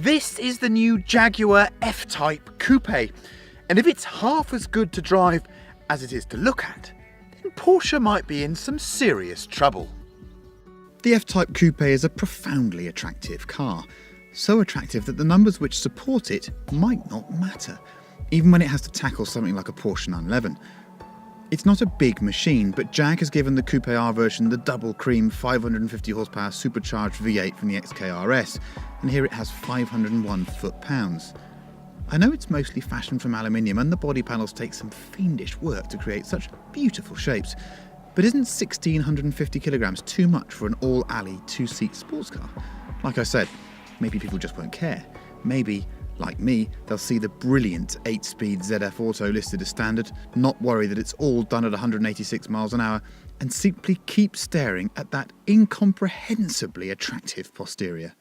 This is the new Jaguar F-type coupé, and if it's half as good to drive as it is to look at, then Porsche might be in some serious trouble. The F-type coupé is a profoundly attractive car, so attractive that the numbers which support it might not matter, even when it has to tackle something like a Porsche 911. It's not a big machine, but Jag has given the Coupe R version the double cream 550 horsepower supercharged V8 from the XK-RS, and here it has 501 foot-pounds. I know it's mostly fashioned from aluminium and the body panels take some fiendish work to create such beautiful shapes, but isn't 1650 kilograms too much for an all-alley two-seat sports car? Like I said, maybe people just won't care. Maybe, like me, they'll see the brilliant 8-speed ZF Auto listed as standard, not worry that it's all done at 186 miles an hour, and simply keep staring at that incomprehensibly attractive posterior.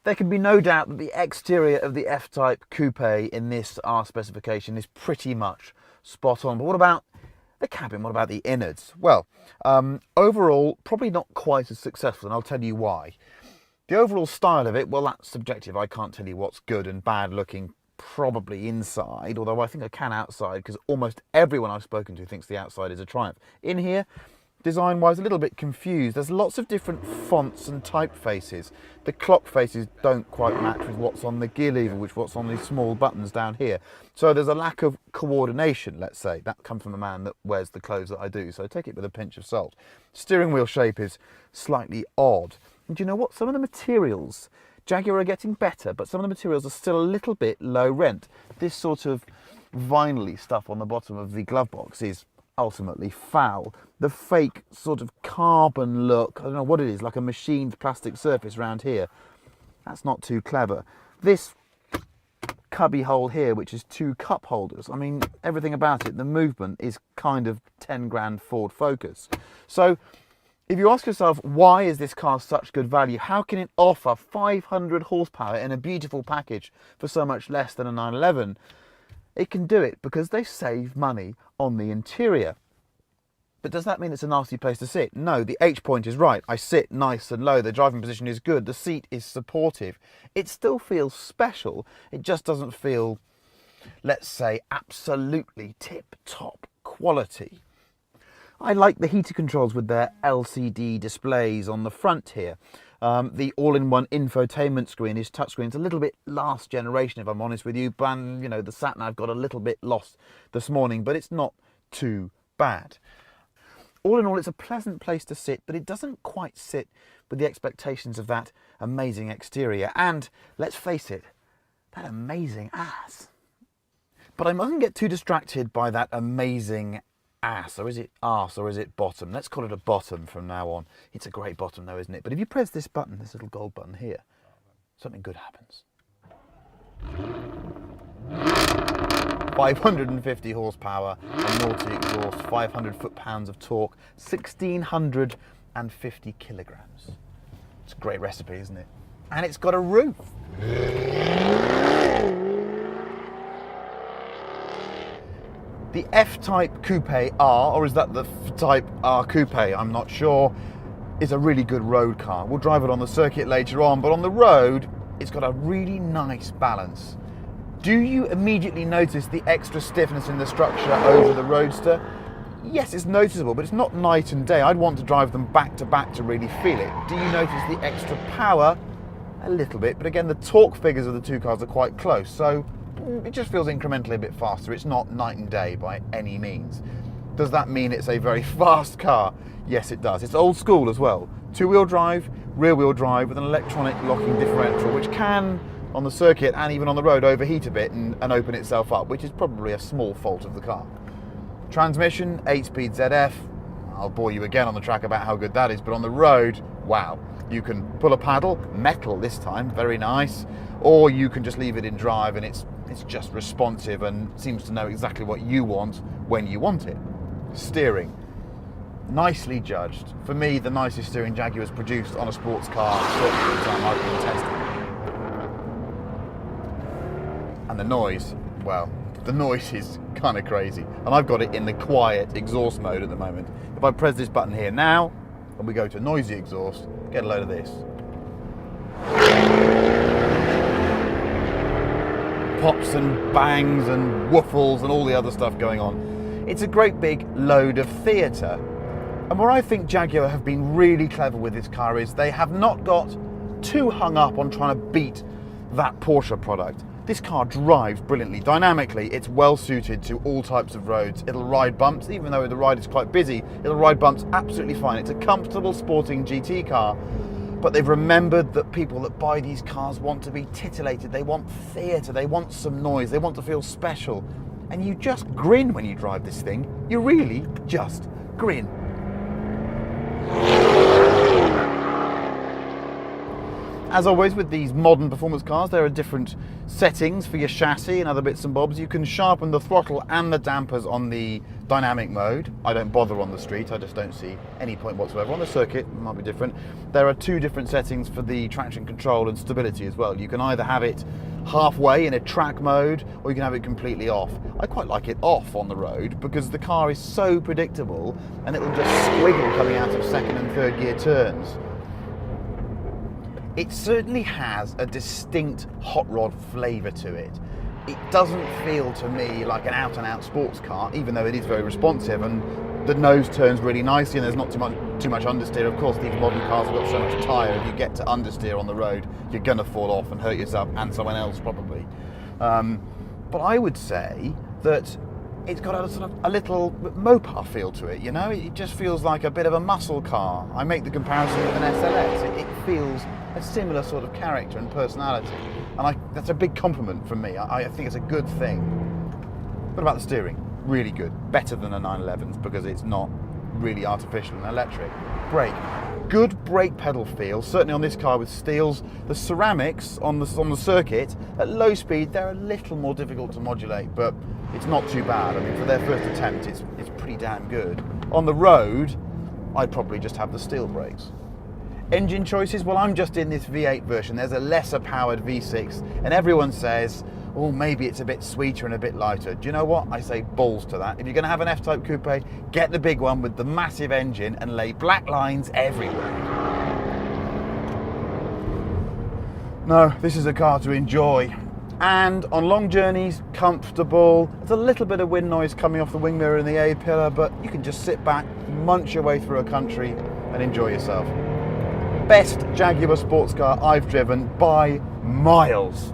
There can be no doubt that the exterior of the F-type coupe in this R specification is pretty much spot on. But what about the cabin? What about the innards? Well, overall, probably not quite as successful, and I'll tell you why. The overall style of it, well, that's subjective. I can't tell you what's good and bad looking probably inside, although I think I can outside, because almost everyone I've spoken to thinks the outside is a triumph. In here, design-wise, a little bit confused. There's lots of different fonts and typefaces. The clock faces don't quite match with what's on the gear lever, with what's on these small buttons down here. So there's a lack of coordination, let's say. That comes from the man that wears the clothes that I do, so take it with a pinch of salt. Steering wheel shape is slightly odd. And do you know what? Some of the materials, Jaguar are getting better, but some of the materials are still a little bit low rent. This sort of vinyl-y stuff on the bottom of the glove box is ultimately foul. The fake sort of carbon look, I don't know what it is, like a machined plastic surface around here, that's not too clever. This cubby hole here, which is 2 cup holders, I mean, everything about it, the movement is kind of 10 grand Ford Focus. So if you ask yourself, why is this car such good value? How can it offer 500 horsepower in a beautiful package for so much less than a 911? It can do it because they save money on the interior. But does that mean it's a nasty place to sit? No, the H point is right. I sit nice and low. The driving position is good. The seat is supportive. It still feels special. It just doesn't feel, let's say, absolutely tip-top quality. I like the heater controls with their LCD displays on the front here. The all-in-one infotainment screen is touchscreen. It's a little bit last generation, if I'm honest with you. But, you know, the sat-nav got a little bit lost this morning, but it's not too bad. All in all, it's a pleasant place to sit, but it doesn't quite sit with the expectations of that amazing exterior. And, let's face it, that amazing ass. But I mustn't get too distracted by that amazing ass, or is it arse, or is it bottom? Let's call it a bottom from now on. It's a great bottom though, isn't it? But if you press this button, this little gold button here, something good happens. 550 horsepower, a naughty exhaust, 500 foot-pounds of torque, 1650 kilograms. It's a great recipe, isn't it? And it's got a roof. The F-type Coupe R, or is that the F-type R Coupe? I'm not sure. Is a really good road car. We'll drive it on the circuit later on, but on the road, it's got a really nice balance. Do you immediately notice the extra stiffness in the structure over the Roadster? Yes, it's noticeable, but it's not night and day. I'd want to drive them back to back to really feel it. Do you notice the extra power? A little bit, but again, the torque figures of the two cars are quite close, so it just feels incrementally a bit faster. It's not night and day by any means. Does that mean it's a very fast car? Yes, it does. It's old school as well. Two-wheel drive, rear-wheel drive with an electronic locking differential, which can, on the circuit and even on the road, overheat a bit and open itself up, which is probably a small fault of the car. Transmission, 8-speed ZF. I'll bore you again on the track about how good that is, but on the road, wow. You can pull a paddle, metal this time, very nice, or you can just leave it in drive and it's just responsive and seems to know exactly what you want when you want it. Steering, nicely judged. For me, the nicest steering Jaguar's produced on a sports car, certainly the time I've been testing. And the noise, well, the noise is kind of crazy. And I've got it in the quiet exhaust mode at the moment. If I press this button here now, and we go to noisy exhaust, get a load of this. pops and bangs and woofles and all the other stuff going on. It's a great big load of theatre. And where I think Jaguar have been really clever with this car is they have not got too hung up on trying to beat that Porsche product. This car drives brilliantly. Dynamically, it's well suited to all types of roads. It'll ride bumps, even though the ride is quite busy, it'll ride bumps absolutely fine. It's a comfortable sporting GT car, but they've remembered that people that buy these cars want to be titillated. They want theatre, they want some noise, they want to feel special. And you just grin when you drive this thing. You really just grin. As always with these modern performance cars, there are different settings for your chassis and other bits and bobs. You can sharpen the throttle and the dampers on the dynamic mode. I don't bother on the street, I just don't see any point whatsoever. On the circuit, it might be different. There are two different settings for the traction control and stability as well. You can either have it halfway in a track mode, or you can have it completely off. I quite like it off on the road because the car is so predictable and it'll just squiggle coming out of second and third gear turns. It certainly has a distinct hot rod flavour to it. It doesn't feel to me like an out-and-out sports car, even though it is very responsive and the nose turns really nicely and there's not too much understeer. Of course, these modern cars have got so much tyre, if you get to understeer on the road, you're going to fall off and hurt yourself and someone else probably. But I would say that it's got a sort of a little Mopar feel to it, you know? It just feels like a bit of a muscle car. I make the comparison with an SLS. It feels a similar sort of character and personality. And that's a big compliment from me. I think it's a good thing. What about the steering? Really good. Better than the 911's because it's not really artificial and electric. Brake. Good brake pedal feel, certainly on this car with steels. The ceramics on the circuit, at low speed, they're a little more difficult to modulate, but it's not too bad. I mean, for their first attempt, it's pretty damn good. On the road, I'd probably just have the steel brakes. Engine choices, well, I'm just in this V8 version. There's a lesser powered V6, and everyone says, oh, maybe it's a bit sweeter and a bit lighter. Do you know what? I say balls to that. If you're going to have an F-type coupe, get the big one with the massive engine and lay black lines everywhere. No, this is a car to enjoy. And on long journeys, comfortable. There's a little bit of wind noise coming off the wing mirror in the A-pillar, but you can just sit back, munch your way through a country and enjoy yourself. Best Jaguar sports car I've driven by miles.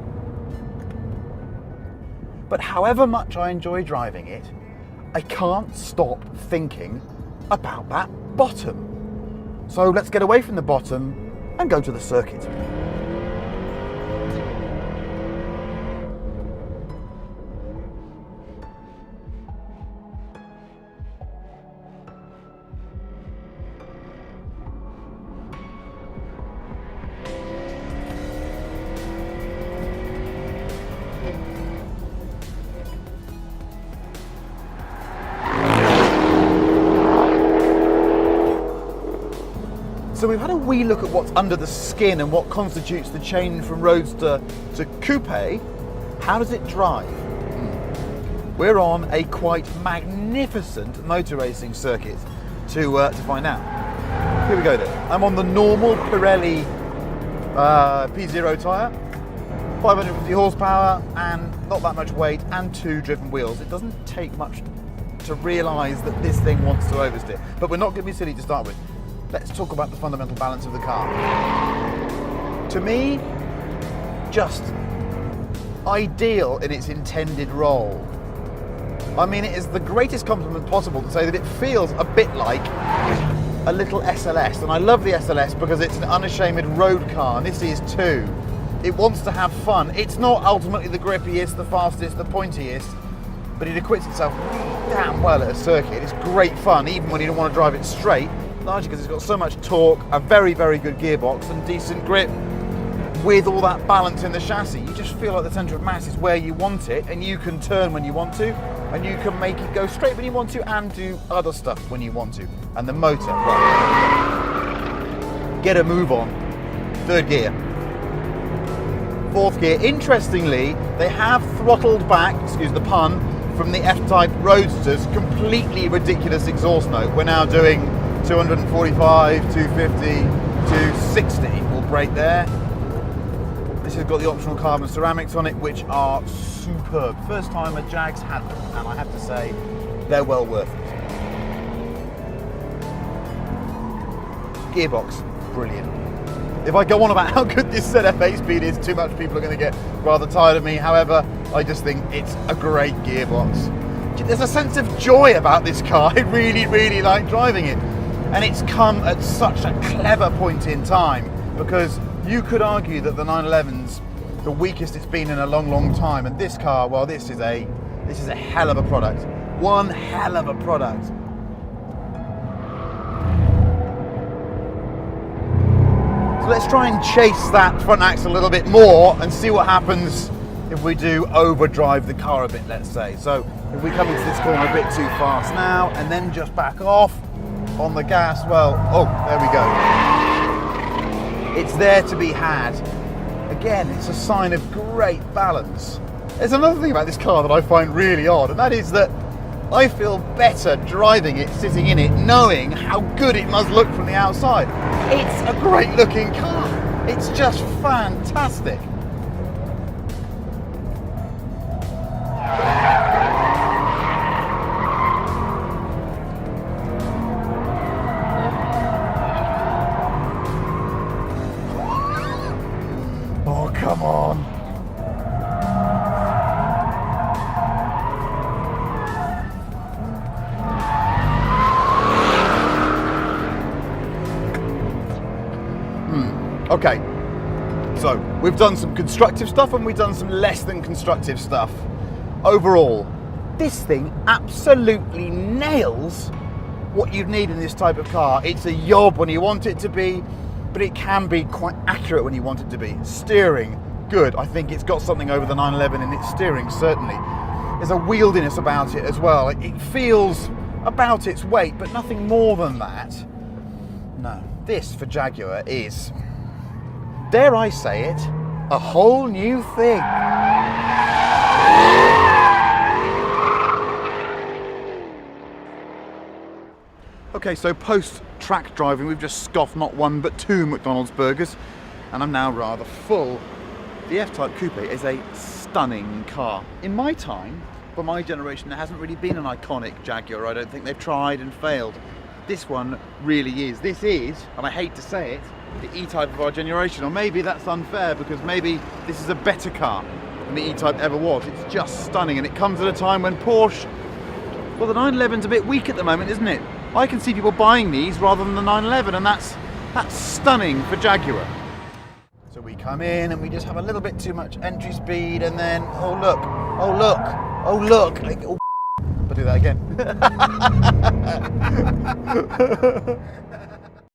But however much I enjoy driving it, I can't stop thinking about that bottom. So let's get away from the bottom and go to the circuit. So we've had a wee look at what's under the skin and what constitutes the change from roadster to coupe. How does it drive? We're on a quite magnificent motor racing circuit to find out. Here we go then. I'm on the normal Pirelli P0 tyre, 550 horsepower and not that much weight and 2 driven wheels. It doesn't take much to realise that this thing wants to oversteer, but we're not going to be silly to start with. Let's talk about the fundamental balance of the car. To me, just ideal in its intended role. I mean, it is the greatest compliment possible to say that it feels a bit like a little SLS, and I love the SLS because it's an unashamed road car, and this is too. It wants to have fun. It's not ultimately the grippiest, the fastest, the pointiest, but it acquits itself damn well at a circuit. It's great fun, even when you don't want to drive it straight, largely because it's got so much torque, a very, very good gearbox and decent grip with all that balance in the chassis. You just feel like the centre of mass is where you want it, and you can turn when you want to, and you can make it go straight when you want to and do other stuff when you want to. And the motor, well, get a move on. 3rd gear. 4th gear. Interestingly, they have throttled back, excuse the pun, from the F-type Roadster's completely ridiculous exhaust note. We're now doing 245, 250, 260. We'll brake there. The This has got the optional carbon ceramics on it, which are superb. First time a Jag's had them, and I have to say, they're well worth it. Gearbox, brilliant. If I go on about how good this ZF 8-speed is, too much people are going to get rather tired of me. However, I just think it's a great gearbox. There's a sense of joy about this car. I really, really like driving it. And it's come at such a clever point in time, because you could argue that the 911's the weakest it's been in a long, long time. And this car, well, this is a hell of a product. One hell of a product. So let's try and chase that front axle a little bit more and see what happens if we do overdrive the car a bit, let's say. So if we come into this corner a bit too fast now and then just back off on the gas, well, oh, there we go. It's there to be had. Again, it's a sign of great balance. There's another thing about this car that I find really odd, and that is that I feel better driving it, sitting in it, knowing how good it must look from the outside. It's a great looking car. It's just fantastic. Oh, come on. Okay, so we've done some constructive stuff and we've done some less than constructive stuff. Overall, this thing absolutely nails what you'd need in this type of car. It's a yob when you want it to be, but it can be quite accurate when you want it to be. Steering, good. I think it's got something over the 911 in its steering, certainly. There's a wieldiness about it as well. It feels about its weight, but nothing more than that. No, this for Jaguar is, dare I say it, a whole new thing. Okay, so post-track driving, we've just scoffed not one but two McDonald's burgers, and I'm now rather full. The F-type coupe is a stunning car. In my time, for my generation, there hasn't really been an iconic Jaguar. I don't think they've tried and failed. This one really is. This is, and I hate to say it, the E-type of our generation. Or maybe that's unfair, because maybe this is a better car than the E-type ever was. It's just stunning, and it comes at a time when Porsche, well, the 911's a bit weak at the moment, isn't it? I can see people buying these rather than the 911, and that's stunning for Jaguar. So we come in and we just have a little bit too much entry speed, and then, oh look, oh look, oh look. Like, oh, I'll do that again.